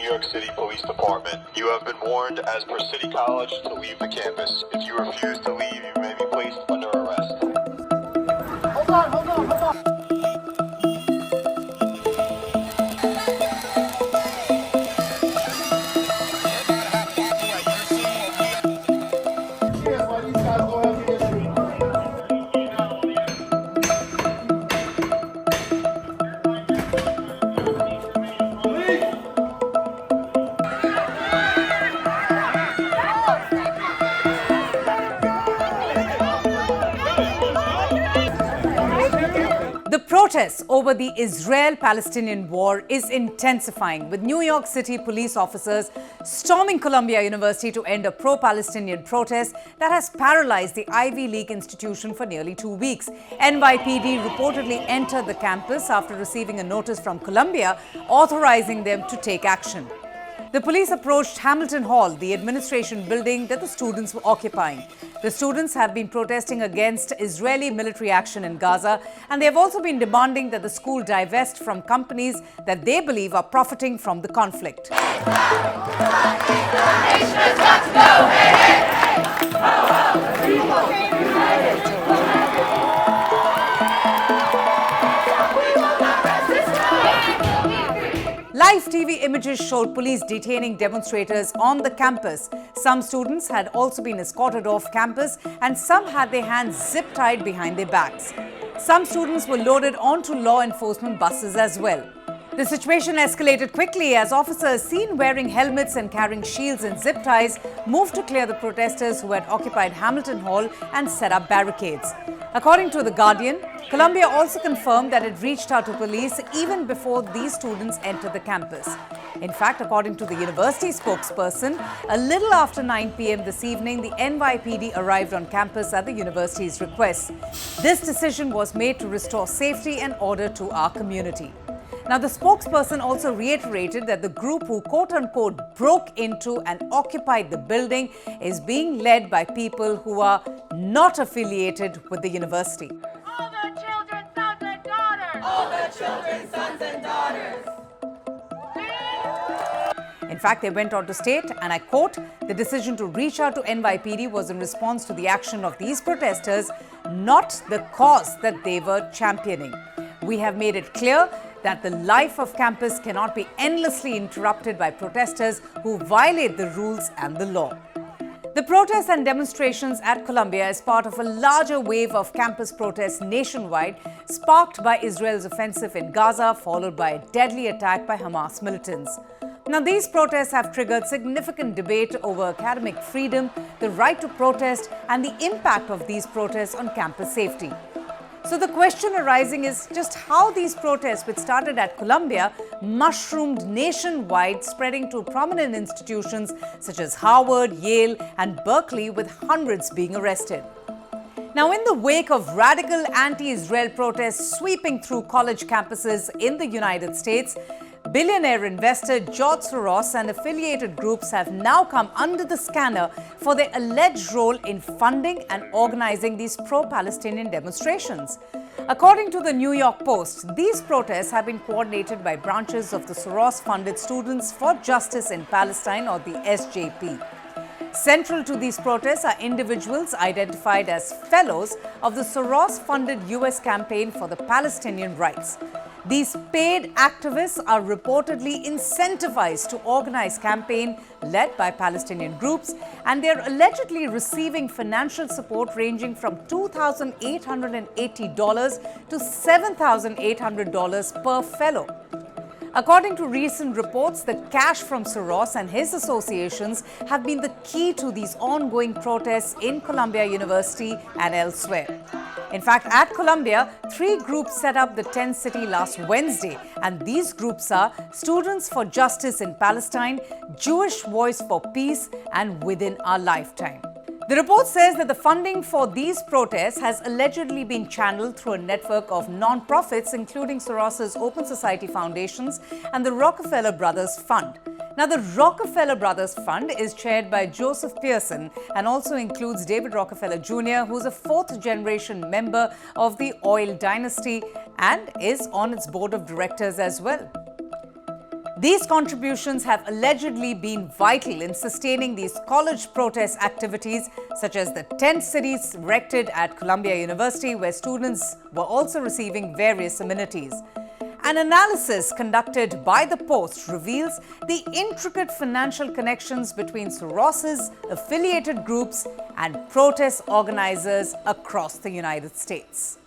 New York City Police Department. You have been warned as per City College to leave the campus. If you refuse to leave, you may be placed under arrest. Hold on. The protest over the Israel-Palestinian war is intensifying, with New York City police officers storming Columbia University to end a pro-Palestinian protest that has paralyzed the Ivy League institution for nearly 2 weeks. NYPD reportedly entered the campus after receiving a notice from Columbia authorizing them to take action. The police approached Hamilton Hall, the administration building that the students were occupying. The students have been protesting against Israeli military action in Gaza, and they have also been demanding that the school divest from companies that they believe are profiting from the conflict. Live TV images showed police detaining demonstrators on the campus. Some students had also been escorted off campus, and some had their hands zip-tied behind their backs. Some students were loaded onto law enforcement buses as well. The situation escalated quickly as officers seen wearing helmets and carrying shields and zip ties moved to clear the protesters who had occupied Hamilton Hall and set up barricades. According to The Guardian, Columbia also confirmed that it reached out to police even before these students entered the campus. In fact, according to the university spokesperson, a little after 9 p.m. this evening, the NYPD arrived on campus at the university's request. This decision was made to restore safety and order to our community. Now, the spokesperson also reiterated that the group who quote-unquote broke into and occupied the building is being led by people who are not affiliated with the university. All the children's sons and daughters! All the children's sons and daughters! In fact, they went on to state, and I quote, "The decision to reach out to NYPD was in response to the action of these protesters, not the cause that they were championing. We have made it clear that the life of campus cannot be endlessly interrupted by protesters who violate the rules and the law." The protests and demonstrations at Columbia is part of a larger wave of campus protests nationwide, sparked by Israel's offensive in Gaza, followed by a deadly attack by Hamas militants. Now, these protests have triggered significant debate over academic freedom, the right to protest, and the impact of these protests on campus safety. So the question arising is just how these protests, which started at Columbia, mushroomed nationwide, spreading to prominent institutions such as Harvard, Yale, and Berkeley, with hundreds being arrested. Now, in the wake of radical anti-Israel protests sweeping through college campuses in the United States, billionaire investor George Soros and affiliated groups have now come under the scanner for their alleged role in funding and organizing these pro-Palestinian demonstrations. According to the New York Post, these protests have been coordinated by branches of the Soros-funded Students for Justice in Palestine, or the SJP. Central to these protests are individuals identified as fellows of the Soros-funded U.S. campaign for the Palestinian rights. These paid activists are reportedly incentivized to organize campaigns led by Palestinian groups, and they are allegedly receiving financial support ranging from $2,880 to $7,800 per fellow. According to recent reports, the cash from Soros and his associations have been the key to these ongoing protests in Columbia University and elsewhere. In fact, at Columbia, 3 groups set up the tent city last Wednesday, and these groups are Students for Justice in Palestine, Jewish Voice for Peace, and Within Our Lifetime. The report says that the funding for these protests has allegedly been channeled through a network of non-profits, including Soros's Open Society Foundations and the Rockefeller Brothers Fund. Now, the Rockefeller Brothers Fund is chaired by Joseph Pearson and also includes David Rockefeller Jr., who's a 4th-generation member of the oil dynasty and is on its board of directors as well. These contributions have allegedly been vital in sustaining these college protest activities, such as the tent cities erected at Columbia University, where students were also receiving various amenities. An analysis conducted by The Post reveals the intricate financial connections between Soros's affiliated groups and protest organizers across the United States.